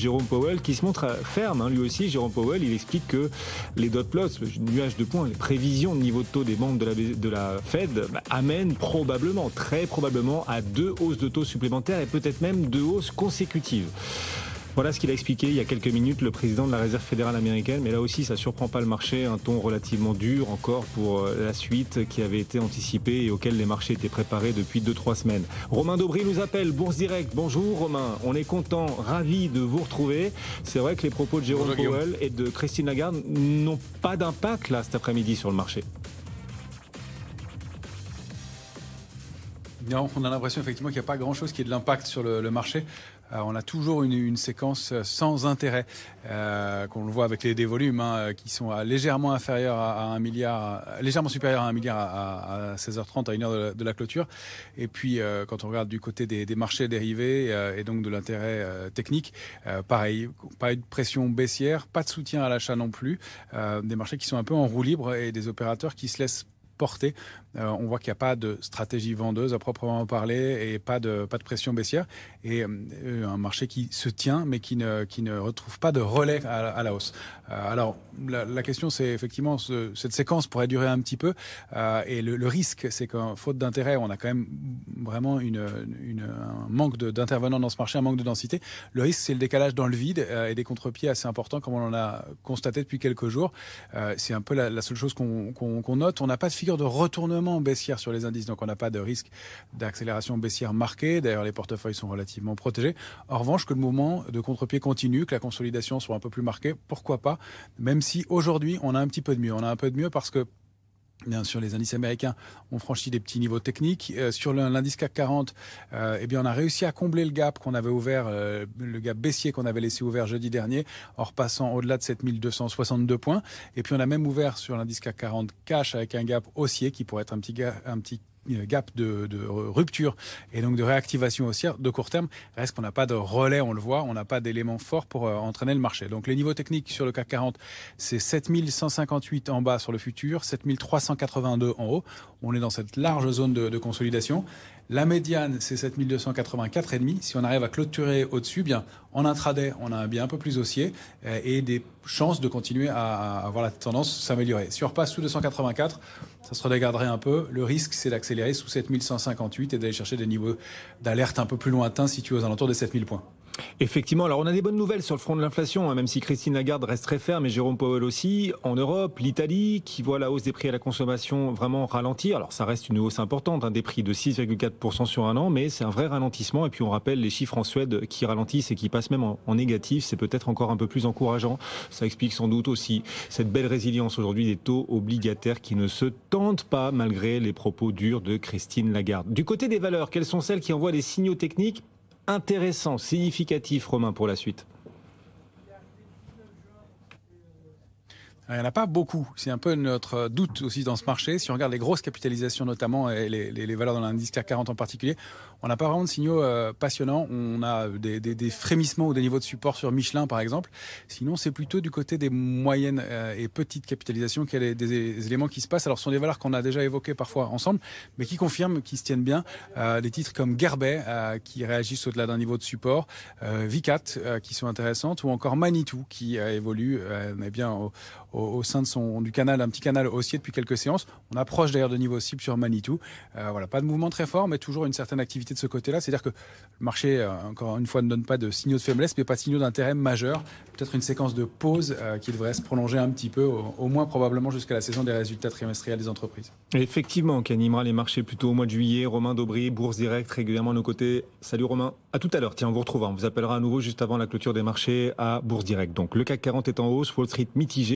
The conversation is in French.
Jérôme Powell, qui se montre ferme. Lui aussi, Jérôme Powell, il explique que les dot plots, le nuage de points, les prévisions de niveau de taux des membres de la Fed amènent probablement, très probablement, à 2 hausses de taux supplémentaires et peut-être même 2 hausses consécutives. Voilà ce qu'il a expliqué il y a quelques minutes, le président de la Réserve fédérale américaine. Mais là aussi, ça ne surprend pas le marché. Un ton relativement dur encore pour la suite qui avait été anticipée et auquel les marchés étaient préparés depuis 2-3 semaines. Romain Daubry nous appelle, Bourse Direct. Bonjour Romain, on est content, ravi de vous retrouver. C'est vrai que les propos de Jérôme Powell et de Christine Lagarde n'ont pas d'impact là cet après-midi sur le marché. Non, on a l'impression effectivement qu'il n'y a pas grand-chose qui ait de l'impact sur le marché. On a toujours une séquence sans intérêt, qu'on le voit avec des volumes qui sont légèrement inférieurs à 1 milliard, légèrement supérieurs à 1 milliard à 16h30, à 1h de la clôture. Et puis, quand on regarde du côté des marchés dérivés et donc de l'intérêt technique, pareil, pas de pression baissière, pas de soutien à l'achat non plus, des marchés qui sont un peu en roue libre et des opérateurs qui se laissent porter. On voit qu'il n'y a pas de stratégie vendeuse à proprement parler et pas de pression baissière et un marché qui se tient mais qui ne retrouve pas de relais à la hausse. Alors la question c'est effectivement cette séquence pourrait durer un petit peu et le risque c'est qu'en faute d'intérêt on a quand même vraiment un manque d'intervenants dans ce marché, un manque de densité. Le risque c'est le décalage dans le vide et des contre-pieds assez importants comme on en a constaté depuis quelques jours. C'est un peu la seule chose qu'on note. On n'a pas de figure de retournement baissière sur les indices, donc on n'a pas de risque d'accélération baissière marquée. D'ailleurs, les portefeuilles sont relativement protégés. En revanche, que le mouvement de contre-pied continue, que la consolidation soit un peu plus marquée, pourquoi pas, même si aujourd'hui, on a un petit peu de mieux. On a un peu de mieux parce que bien sûr, les indices américains ont franchi des petits niveaux techniques. Sur l'indice CAC 40, on a réussi à combler le gap qu'on avait ouvert, le gap baissier qu'on avait laissé ouvert jeudi dernier, en repassant au-delà de 7262 points. Et puis on a même ouvert sur l'indice CAC 40 cash avec un gap haussier qui pourrait être un petit gap de rupture et donc de réactivation haussière de court terme. Reste qu'on n'a pas de relais, on le voit, on n'a pas d'éléments forts pour entraîner le marché. Donc les niveaux techniques sur le CAC 40, c'est 7158 en bas sur le futur, 7382 en haut. On est dans cette large zone de consolidation. La médiane, c'est 7284,5. Si on arrive à clôturer au-dessus, bien en intraday, on a un bien un peu plus haussier et des chances de continuer à voir la tendance s'améliorer. Si on repasse sous 284, ça se redégraderait un peu. Le risque, c'est d'accélérer sous 7158 et d'aller chercher des niveaux d'alerte un peu plus lointains situés aux alentours des 7000 points. Effectivement, alors on a des bonnes nouvelles sur le front de l'inflation, même si Christine Lagarde reste très ferme et Jérôme Powell aussi. En Europe, l'Italie qui voit la hausse des prix à la consommation vraiment ralentir. Alors ça reste une hausse importante, des prix de 6,4% sur un an, mais c'est un vrai ralentissement. Et puis on rappelle les chiffres en Suède qui ralentissent et qui passent même en négatif. C'est peut-être encore un peu plus encourageant. Ça explique sans doute aussi cette belle résilience aujourd'hui des taux obligataires qui ne se tendent pas malgré les propos durs de Christine Lagarde. Du côté des valeurs, quelles sont celles qui envoient des signaux techniques intéressant, significatif, Romain, pour la suite? Il n'y en a pas beaucoup. C'est un peu notre doute aussi dans ce marché. Si on regarde les grosses capitalisations notamment et les valeurs dans l'indice CAC 40 en particulier, on n'a pas vraiment de signaux passionnants. On a des frémissements ou des niveaux de support sur Michelin par exemple. Sinon, c'est plutôt du côté des moyennes et petites capitalisations qu'il y a des éléments qui se passent. Alors, ce sont des valeurs qu'on a déjà évoquées parfois ensemble, mais qui confirment, qui se tiennent bien. Des titres comme Gerbet qui réagissent au-delà d'un niveau de support, Vicat qui sont intéressantes, ou encore Manitou qui évolue au sein du canal, un petit canal haussier depuis quelques séances. On approche d'ailleurs de niveau cible sur Manitou. Voilà, pas de mouvement très fort, mais toujours une certaine activité de ce côté-là. C'est-à-dire que le marché, encore une fois, ne donne pas de signaux de faiblesse, mais pas de signaux d'intérêt majeur. Peut-être une séquence de pause qui devrait se prolonger un petit peu, au moins probablement jusqu'à la saison des résultats trimestriels des entreprises. Effectivement, qui animera les marchés plutôt au mois de juillet. Romain Daubry, Bourse Direct, régulièrement à nos côtés. Salut Romain, à tout à l'heure. Tiens, on vous retrouvera. On vous appellera à nouveau juste avant la clôture des marchés à Bourse Direct. Donc le CAC 40 est en hausse, Wall Street mitigé.